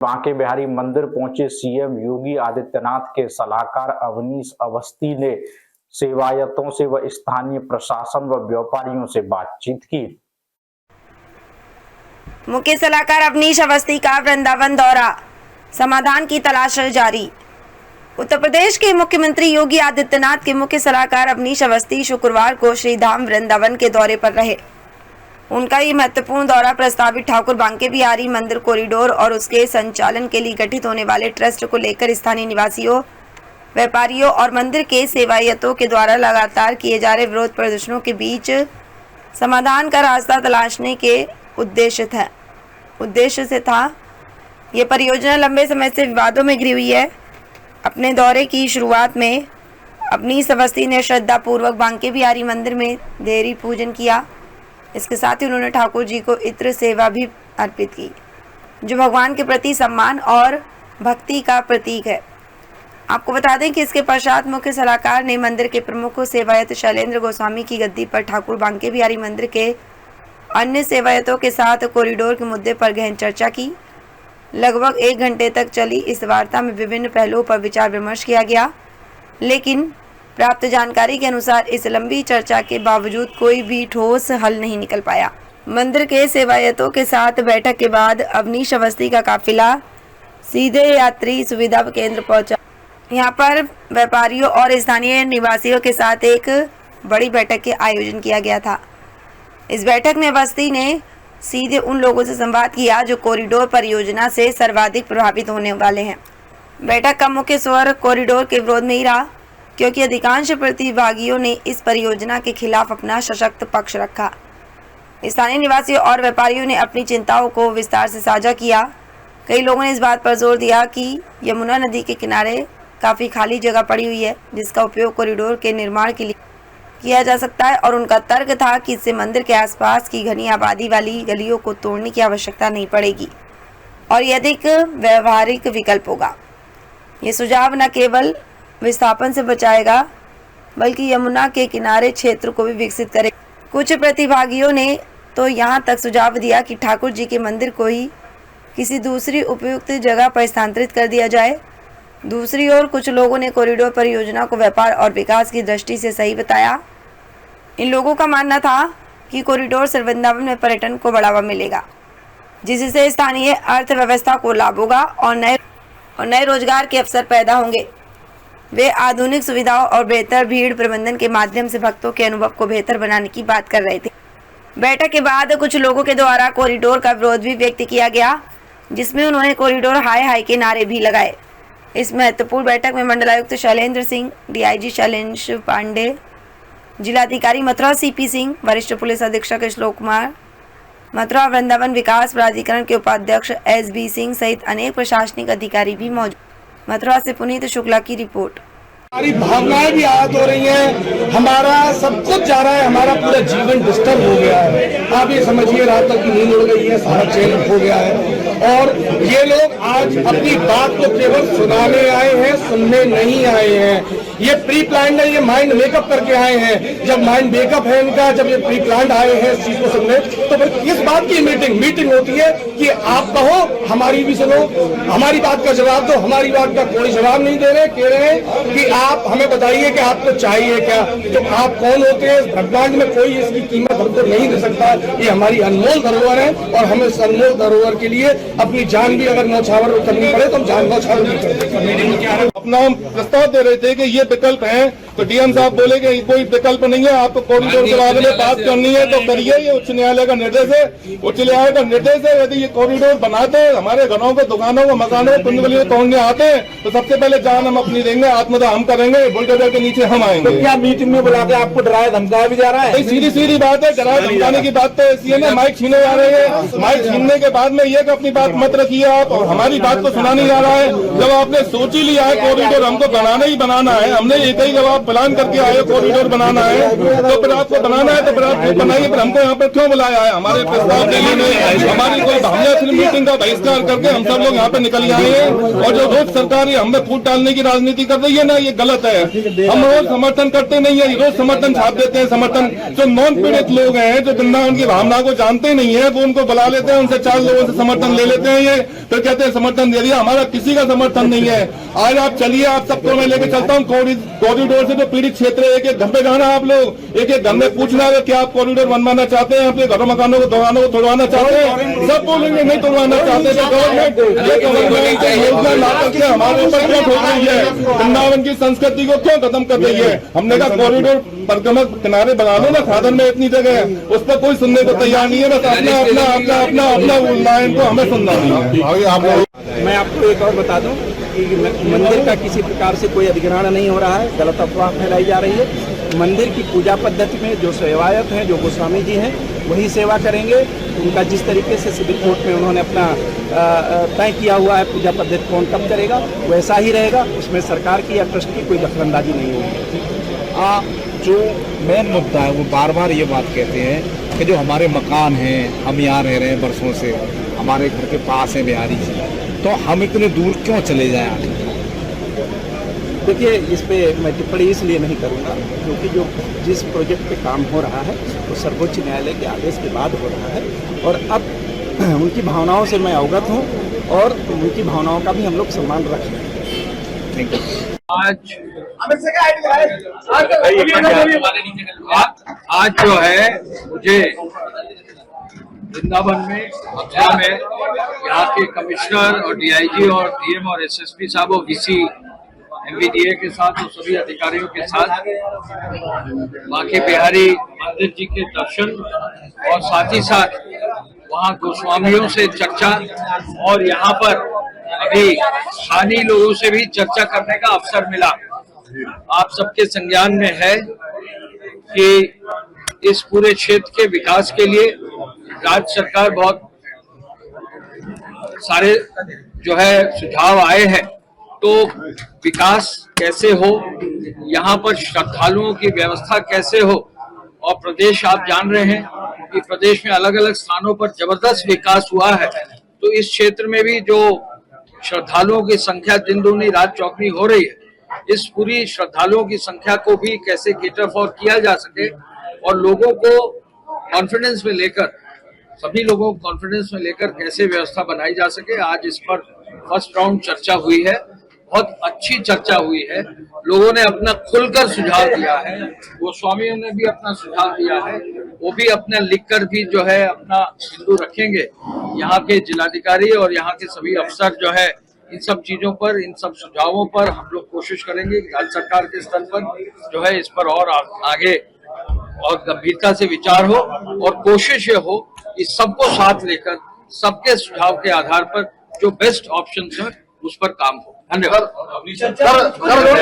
बांके बिहारी मंदिर पहुंचे सीएम योगी आदित्यनाथ के सलाहकार अवनीश अवस्थी ने सेवायतों से व स्थानीय प्रशासन व व्यापारियों से बातचीत की। मुख्य सलाहकार अवनीश अवस्थी का वृंदावन दौरा, समाधान की तलाश जारी। उत्तर प्रदेश के मुख्यमंत्री योगी आदित्यनाथ के मुख्य सलाहकार अवनीश अवस्थी शुक्रवार को श्री धाम वृंदावन के दौरे पर रहे। उनका ये महत्वपूर्ण दौरा प्रस्तावित ठाकुर बांके बिहारी मंदिर कॉरिडोर और उसके संचालन के लिए गठित होने वाले ट्रस्ट को लेकर स्थानीय निवासियों, व्यापारियों और मंदिर के सेवायतों के द्वारा लगातार किए जा रहे विरोध प्रदर्शनों के बीच समाधान का रास्ता तलाशने के उद्देश्य से था। यह परियोजना लंबे समय से विवादों में घिरी हुई है। अपने दौरे की शुरुआत में अवनीश अवस्थी ने श्रद्धापूर्वक बांके बिहारी मंदिर में देवी पूजन किया। इसके साथ ही उन्होंने ठाकुर जी को इत्र सेवा भी अर्पित की, जो भगवान के प्रति सम्मान और भक्ति का प्रतीक है। आपको बता दें कि इसके पश्चात मुख्य सलाहकार ने मंदिर के प्रमुख सेवायत शैलेंद्र गोस्वामी की गद्दी पर ठाकुर बांके बिहारी मंदिर के अन्य सेवायतों के साथ कॉरिडोर के मुद्दे पर गहन चर्चा की। लगभग 1 घंटे तक चली इस वार्ता में विभिन्न पहलुओं पर विचार विमर्श किया गया, लेकिन प्राप्त जानकारी के अनुसार इस लंबी चर्चा के बावजूद कोई भी ठोस हल नहीं निकल पाया। मंदिर के सेवायतों के साथ बैठक के बाद अवनीश अवस्थी का काफिला सीधे यात्री सुविधा केंद्र पहुंचा। यहां पर व्यापारियों और स्थानीय निवासियों के साथ एक बड़ी बैठक के आयोजन किया गया था। इस बैठक में अवस्थी ने सीधे उन लोगों से संवाद किया जो कॉरिडोर परियोजना से सर्वाधिक प्रभावित होने वाले हैं। बैठक का मुख्य स्वर कॉरिडोर के विरोध में ही रहा, क्योंकि अधिकांश प्रतिभागियों ने इस परियोजना के खिलाफ अपना सशक्त पक्ष रखा। स्थानीय निवासियों और व्यापारियों ने अपनी चिंताओं को विस्तार से साझा किया। कई लोगों ने इस बात पर जोर दिया कि यमुना नदी के किनारे काफ़ी खाली जगह पड़ी हुई है, जिसका उपयोग कॉरिडोर के निर्माण के लिए किया जा सकता है, और उनका तर्क था कि इससे मंदिर के आसपास की घनी आबादी वाली गलियों को तोड़ने की आवश्यकता नहीं पड़ेगी और यह अधिक व्यवहारिक विकल्प होगा। ये सुझाव न केवल विस्थापन से बचाएगा, बल्कि यमुना के किनारे क्षेत्र को भी विकसित करेगा। कुछ प्रतिभागियों ने तो यहाँ तक सुझाव दिया कि ठाकुर जी के मंदिर को ही किसी दूसरी उपयुक्त जगह पर स्थानांतरित कर दिया जाए। दूसरी ओर कुछ लोगों ने कॉरिडोर परियोजना को व्यापार और विकास की दृष्टि से सही बताया। इन लोगों का मानना था कि कॉरिडोर से वृंदावन में पर्यटन को बढ़ावा मिलेगा, जिससे स्थानीय अर्थव्यवस्था को लाभ होगा और नए रोजगार के अवसर पैदा होंगे। वे आधुनिक सुविधाओं और बेहतर भीड़ प्रबंधन के माध्यम से भक्तों के अनुभव को बेहतर बनाने की बात कर रहे थे। बैठक के बाद कुछ लोगों के द्वारा कॉरिडोर का विरोध भी व्यक्त किया गया, जिसमें उन्होंने कॉरिडोर हाय हाय के नारे भी लगाए। इस महत्वपूर्ण बैठक में मंडलायुक्त शैलेंद्र सिंह, डीआईजी शैलेंद्र पांडे, जिलाधिकारी मथुरा सीपी सिंह, वरिष्ठ पुलिस अधीक्षक श्लोक कुमार, मथुरा वृंदावन विकास प्राधिकरण के उपाध्यक्ष SB सिंह सहित अनेक प्रशासनिक अधिकारी भी मौजूद। मथुरा से पुनीत शुक्ला की रिपोर्ट। हमारी भावनाएं भी आहत हो रही हैं, हमारा सब कुछ जा रहा है, हमारा पूरा जीवन डिस्टर्ब हो गया है। आप ये समझिए रात तक की नींद उड़ गई है, सारा चैन हो गया है, और ये लोग आज अपनी बात को केवल सुनाने आए हैं, सुनने नहीं आए हैं। ये प्री प्लान है, ये माइंड मेकअप करके आए हैं। जब माइंड मेकअप है इनका, जब ये प्री प्लान आए हैं इस चीज को सुनने, तो फिर इस बात की मीटिंग होती है कि आप कहो, हमारी भी सुनो, हमारी बात का जवाब दो। हमारी बात का कोई जवाब नहीं दे रहे, कह रहे हैं कि आप हमें बताइए कि आपको चाहिए क्या, तो आप कौन होते हैं। ब्रह्मांड में कोई इसकी कीमत हमको नहीं दे सकता। ये हमारी अनमोल धरोहर है, और हमें इस अनमोल धरोहर के लिए अपनी जान भी अगर न्यौछावर करनी पड़े तो हम जान न्यौछावर भी करते। अपना हम प्रस्ताव दे रहे थे कि ये विकल्प है, तो डीएम साहब बोले कि कोई विकल्प नहीं है, आपको कॉरिडोर के बारे में बात करनी है तो करिए। ये उच्च न्यायालय का निर्देश है, उच्च न्यायालय का निर्देश है। यदि ये कॉरिडोर बनाते हमारे घरों को, दुकानों को, मकानों को, कुंडलियों तोड़ने आते हैं, तो सबसे पहले जान हम अपनी देंगे, आत्मदाह हम करेंगे, बुलडोजर के नीचे हम आएंगे। तो क्या मीटिंग में बुला के आपको डराया धमकाया भी जा रहा है? सीधी बात है, डराया धमकाने की बात तो ऐसी है ना, माइक छीने जा रहे हैं। माइक छीनने के बाद में ये कि अपनी बात मत रखिए आप, और हमारी बात को सुना नहीं जा रहा है। जब आपने सोच ही लिया है कॉरिडोर हमको बनाना ही बनाना है, हमने एक ही जवाब प्लान करके आए कॉरिडोर बनाना है, तो फिर आपको बनाना है तो फिर आप बनाइए, फिर हमको यहाँ पे क्यों बुलाया है? हमारे प्रस्ताव देने में हमारी कोई भावना फिल्म मीटिंग का बहिष्कार करके हम सब लोग यहाँ पे निकल आए हैं। और जो रोज सरकार हमें फूट डालने की राजनीति कर रही है ना, ये गलत है। हम रोज समर्थन करते नहीं है, रोज समर्थन छाप देते हैं। समर्थन जो नॉन पीड़ित लोग हैं, जो वृंदावन की भावना को जानते नहीं है, वो उनको बुला लेते हैं, उनसे 4 लोगों से समर्थन ले लेते हैं, ये फिर कहते हैं समर्थन दे दिया। हमारा किसी का समर्थन नहीं है। आज आप चलिए, आप सबको मैं लेके चलता हूँ कॉरिडोर से जो पीड़ित क्षेत्र है, एक एक घर पे जाना, आप लोग एक एक घर में पूछना है क्या आप कॉरिडोर बनवाना चाहते हैं, अपने घरों मकानों को दुकानों को तोड़वाना चाहते हैं? सब बोलेंगे नहीं तोड़वाना चाहते। तो गवर्नमेंट योजना ला करके हमारे ऊपर क्यों ठोक रही है? वृंदावन की संस्कृति को क्यों खत्म कर रही है? हमने कहा कॉरिडोर परिक्रमा किनारे बना लो ना, साधन में इतनी जगह है, उस पर कोई सुनने को तैयार नहीं है। बस अपना अपना अपना अपना अपना बोलना है, इनको हमें सुनना नहीं है। मैं आपको एक और बता दूं कि मंदिर का किसी प्रकार से कोई अधिग्रहण नहीं हो रहा है, गलत अफवाह फैलाई जा रही है। मंदिर की पूजा पद्धति में जो सेवायत हैं, जो गोस्वामी जी हैं, वही सेवा करेंगे। उनका जिस तरीके से सिविल कोर्ट में उन्होंने अपना तय किया हुआ है पूजा पद्धति कौन कब करेगा, वैसा ही रहेगा। उसमें सरकार की या ट्रस्ट की कोई दखलंदाजी नहीं होगी। जो मेन मुद्दा है वो बार बार ये बात कहते हैं कि जो हमारे मकान हैं, हम यहाँ रह रहे हैं वर्षों से, हमारे घर के पास है बिहारी जी, तो हम इतने दूर क्यों चले जाएं आगे? देखिए, इस पे मैं टिप्पणी इसलिए नहीं करूँगा क्योंकि जो जिस प्रोजेक्ट पे काम हो रहा है वो सर्वोच्च न्यायालय के आदेश के बाद हो रहा है, और अब उनकी भावनाओं से मैं अवगत हूँ और उनकी भावनाओं का भी हम लोग सम्मान रख रहे हैं। Thank you. आज जो है मुझे वृंदावन में मथुरा में यहाँ के कमिश्नर और डीआईजी और डीएम और एसएसपी साहब और वीसी एमवीडीए के साथ और सभी अधिकारियों के साथ बांके बिहारी मंदिर जी के दर्शन और साथ ही साथ वहाँ गोस्वामियों से चर्चा और यहाँ पर अभी स्थानीय लोगों से भी चर्चा करने का अवसर मिला। आप सबके संज्ञान में है कि इस पूरे क्षेत्र के विकास के लिए राज्य सरकार बहुत सारे जो है सुझाव आए हैं। तो विकास कैसे हो, यहाँ पर श्रद्धालुओं की व्यवस्था कैसे हो, और प्रदेश आप जान रहे हैं कि प्रदेश में अलग अलग स्थानों पर जबरदस्त विकास हुआ है। तो इस क्षेत्र में भी जो श्रद्धालुओं की संख्या दिन दूनी रात चौगुनी हो रही है, इस पूरी श्रद्धालुओं की संख्या को भी कैसे केटर फॉर किया जा सके और लोगों को कॉन्फिडेंस में लेकर, सभी लोगों को कॉन्फिडेंस में लेकर कैसे व्यवस्था बनाई जा सके, आज इस पर फर्स्ट राउंड चर्चा हुई है। बहुत अच्छी चर्चा हुई है, लोगों ने अपना खुलकर सुझाव दिया है, गोस्वामियों ने भी अपना सुझाव दिया है, वो भी अपना लिखकर भी जो है अपना बिंदु रखेंगे। यहाँ के जिलाधिकारी और यहाँ के सभी अफसर जो है इन सब चीजों पर, इन सब सुझावों पर हम लोग कोशिश करेंगे कि राज्य सरकार के स्तर पर जो है इस पर और आगे और गंभीरता से विचार हो, और कोशिश ये हो कि सबको साथ लेकर सबके सुझाव के आधार पर जो बेस्ट ऑप्शन है उस पर काम हो। धन्यवाद।